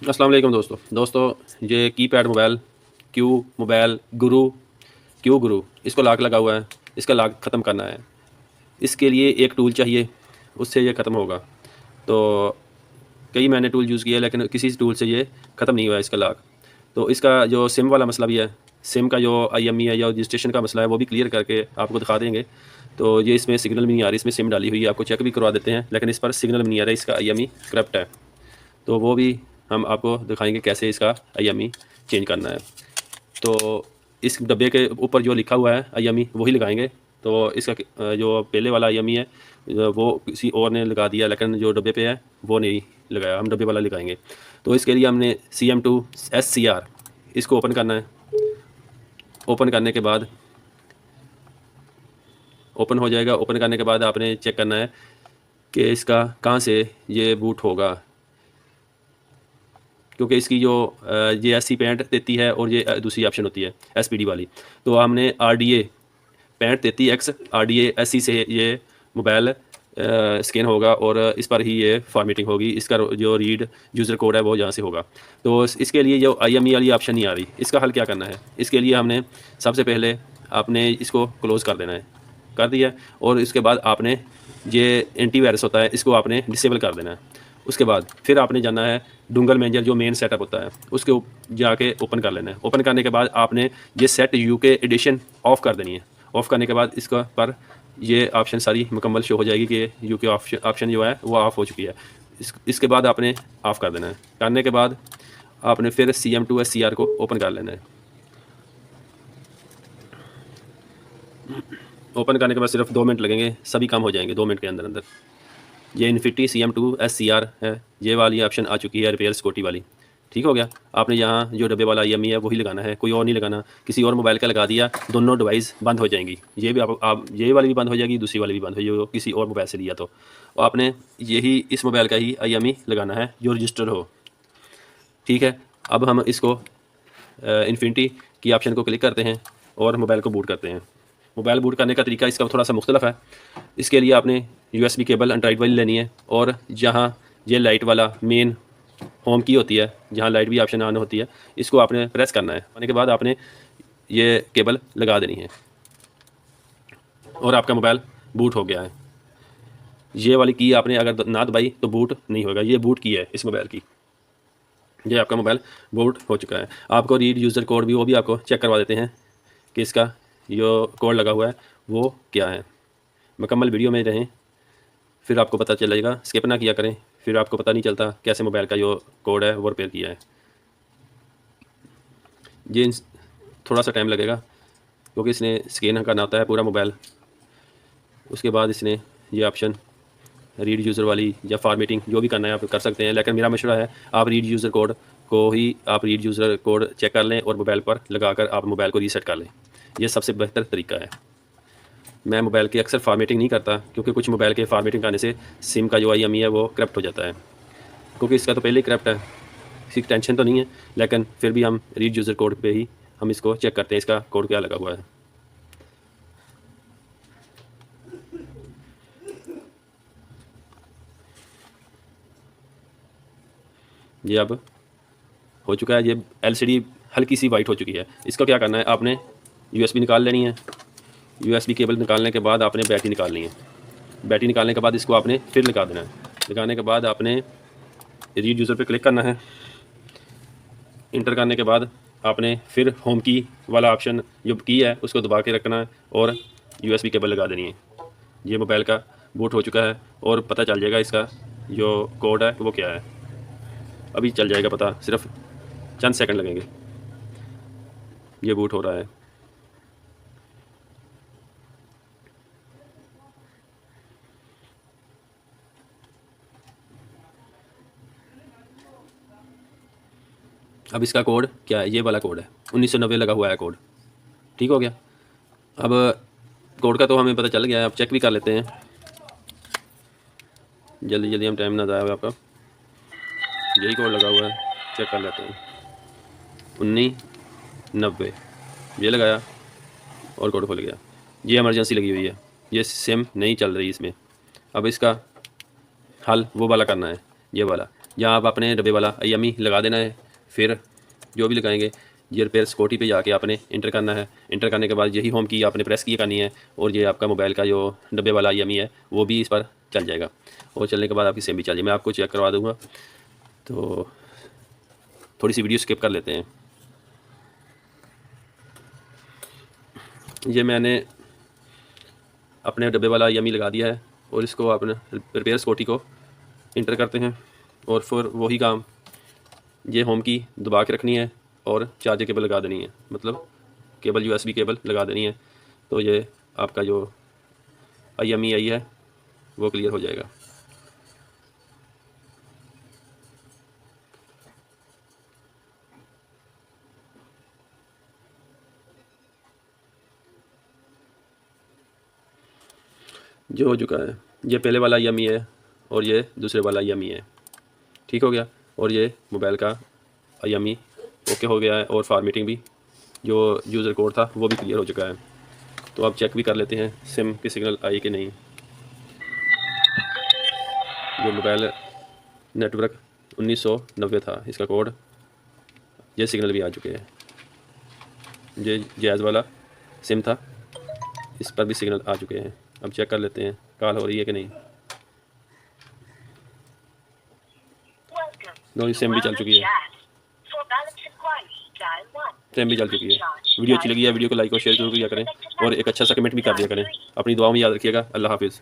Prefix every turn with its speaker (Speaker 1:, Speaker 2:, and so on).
Speaker 1: अस्सलाम वालेकुम दोस्तों ये कीपैड मोबाइल क्यू मोबाइल गुरु क्यू गुरु इसको लॉक लगा हुआ है। इसका लॉक ख़त्म करना है। इसके लिए एक टूल चाहिए, उससे ये ख़त्म होगा। तो कई मैंने टूल यूज़ किया लेकिन किसी टूल से ये ख़त्म नहीं हुआ है इसका लॉक। तो इसका जो सिम वाला मसला भी है, सिम का जो IMEI है या रजिस्ट्रेशन का मसला है, वो भी क्लियर करके आपको दिखा देंगे। तो ये इसमें सिग्नल भी नहीं आ रही, इसमें सिम डाली हुई है, आपको चेक भी करवा देते हैं, लेकिन इस पर सिग्नल भी नहीं आ रहा है, इसका IMEI करप्ट है। तो वो भी हम आपको दिखाएंगे कैसे इसका IMEI चेंज करना है। तो इस डब्बे के ऊपर जो लिखा हुआ है IMEI वही लगाएंगे। तो इसका जो पहले वाला IMEI है वो किसी और ने लगा दिया, लेकिन जो डब्बे पे है वो नहीं लगाया, हम डब्बे वाला लगाएंगे। तो इसके लिए हमने CM2 SCR इसको ओपन करना है। ओपन करने के बाद ओपन हो जाएगा। ओपन करने के बाद आपने चेक करना है कि इसका कहाँ से ये बूट होगा, क्योंकि इसकी जो ये SC पैंट देती है और ये दूसरी ऑप्शन होती है SPD वाली। तो हमने RDA पैंट देती है X RDA SC से ये मोबाइल स्कैन होगा और इस पर ही ये फॉर्मेटिंग होगी। इसका जो रीड यूज़र कोड है वो यहाँ से होगा। तो इसके लिए जो IMEI वाली ऑप्शन नहीं आ रही, इसका हल क्या करना है? इसके लिए हमने सबसे पहले आपने इसको क्लोज़ कर देना है, कर दिया। और इसके बाद आपने ये एंटीवायरस होता है, इसको आपने डिसेबल कर देना है। उसके बाद फिर आपने जाना है डुंगल मैनेजर जो मेन सेटअप होता है उसके जाके ओपन कर लेना है। ओपन करने के बाद आपने ये सेट UK एडिशन ऑफ़ कर देनी है। ऑफ़ करने के बाद इसका पर ये ऑप्शन सारी मुकम्मल शो हो जाएगी कि UK ऑप्शन जो है वो ऑफ़ हो चुकी है। इसके बाद आपने ऑफ़ कर देना है। करने के बाद आपने फिर CM2 SCR को ओपन कर लेना है। ओपन करने के बाद सिर्फ 2 मिनट लगेंगे, सभी काम हो जाएंगे 2 मिनट के अंदर अंदर। ये इन्फिनिटी CM2 SCR है, ये वाली ऑप्शन आ चुकी है, रिपेयर सिक्योरिटी वाली। ठीक हो गया। आपने यहाँ जो डब्बे वाला IMEI है वही लगाना है, कोई और नहीं लगाना। किसी और मोबाइल का लगा दिया, दोनों डिवाइस बंद हो जाएंगी। ये भी आप ये वाली भी बंद हो जाएगी, दूसरी वाली भी बंद हो जाएगी किसी और मोबाइल से लिया तो आपने यही इस मोबाइल का ही IMEI लगाना है जो रजिस्टर हो। ठीक है। अब हम इसको इन्फिनिटी की ऑप्शन को क्लिक करते हैं और मोबाइल को बूट करते हैं। मोबाइल बूट करने का तरीका इसका थोड़ा सा मुख्तलिफ है। इसके लिए आपने USB केबल एंड्रॉइड वाली लेनी है और जहाँ ये लाइट वाला मेन होम की होती है, जहाँ लाइट भी ऑप्शन ऑन होती है, इसको आपने प्रेस करना है। करने के बाद आपने ये केबल लगा देनी है और आपका मोबाइल बूट हो गया है। ये वाली की आपने अगर ना दबाई तो बूट नहीं होगा। ये बूट की है इस मोबाइल की। ये आपका मोबाइल बूट हो चुका है। आपको रीड यूज़र कोड भी वो भी आपको चेक करवा देते हैं कि इसका जो कोड लगा हुआ है वो क्या है। मुकम्मल वीडियो में रहें, फिर आपको पता चलेगा। स्किप ना किया करें, फिर आपको पता नहीं चलता कैसे मोबाइल का जो कोड है वो रिपेयर किया है। ये थोड़ा सा टाइम लगेगा क्योंकि इसने स्कैन करना होता है पूरा मोबाइल। उसके बाद इसने ये ऑप्शन रीड यूज़र वाली या फॉर्मेटिंग जो भी करना है आप कर सकते हैं, लेकिन मेरा मशवरा है आप रीड यूज़र कोड को ही आप रीड यूज़र कोड चेक कर लें और मोबाइल पर लगाकर आप मोबाइल को रीसेट कर लें। ये सबसे बेहतर तरीका है। मैं मोबाइल की अक्सर फॉर्मेटिंग नहीं करता क्योंकि कुछ मोबाइल के फॉर्मेटिंग करने से सिम का जो IMEI है वो करप्ट हो जाता है, क्योंकि इसका तो पहले ही करप्ट है। इसकी टेंशन तो नहीं है, लेकिन फिर भी हम रीड यूज़र कोड पे ही हम इसको चेक करते हैं इसका कोड क्या लगा हुआ है। ये अब हो चुका है। ये LCD हल्की सी वाइट हो चुकी है। इसको क्या करना है, आपने USB निकाल लेनी है। USB केबल निकालने के बाद आपने बैटरी निकालनी है। बैटरी निकालने के बाद इसको आपने फिर लगा देना है। लगाने के बाद आपने रीड यूज़र पे क्लिक करना है। इंटर करने के बाद आपने फिर होम की वाला ऑप्शन जो की है उसको दबा के रखना है और USB केबल लगा देनी है। ये मोबाइल का बूट हो चुका है और पता चल जाएगा इसका जो कोड है वो क्या है। अभी चल जाएगा पता, सिर्फ चंद सेकंड लगेंगे। ये बूट हो रहा है। अब इसका कोड क्या है? ये वाला कोड है, 1990 लगा हुआ है कोड। ठीक हो गया। अब कोड का तो हमें पता चल गया है, अब चेक भी कर लेते हैं। जल्दी जल्दी, हम टाइम ना ज़ाया हो आपका। यही कोड लगा हुआ है, चेक कर लेते हैं। 1990 ये लगाया और कोड खुल गया। ये इमरजेंसी लगी हुई है, ये सिम नहीं चल रही इसमें। अब इसका हल वो वाला करना है, ये वाला। यहाँ आप अपने डब्बे वाला IMEI लगा देना है। फिर जो भी लगाएंगे ये रिपेयर सिक्योरिटी पे जाके आपने इंटर करना है। इंटर करने के बाद यही होम की आपने प्रेस की करनी है और ये आपका मोबाइल का जो डब्बे वाला IMEI है वो भी इस पर चल जाएगा और चलने के बाद आपकी सिम भी चल जाए। मैं आपको चेक करवा दूँगा, तो थोड़ी सी वीडियो स्किप कर लेते हैं। ये मैंने अपने डब्बे वाला IMEI लगा दिया है और इसको आपने रिपेयर सिक्योरिटी को इंटर करते हैं और फिर वही काम, ये होम की दबा के रखनी है और चार्जर केबल लगा देनी है, मतलब केबल USB केबल लगा देनी है। तो ये आपका जो IMEI है वो क्लियर हो जाएगा। जो हो चुका है, ये पहले वाला IMEI है और ये दूसरे वाला IMEI है। ठीक हो गया। और ये मोबाइल का IMEI ओके हो गया है और फॉर्मेटिंग भी, जो यूज़र कोड था वो भी क्लियर हो चुका है। तो अब चेक भी कर लेते हैं सिम की सिग्नल आई कि नहीं। जो मोबाइल नेटवर्क 1990 था इसका कोड, ये सिग्नल भी आ चुके हैं। ये जैज़ वाला सिम था, इस पर भी सिग्नल आ चुके हैं। अब चेक कर लेते हैं कॉल हो रही है कि नहीं। दोनों सिम भी चल चुकी है, सिम भी चल चुकी है। वीडियो अच्छी लगी है वीडियो को लाइक और शेयर जरूर किया करें और एक अच्छा सा कमेंट भी कर दिया करें। अपनी दुआओं में याद रखिएगा। अल्लाह हाफिज़।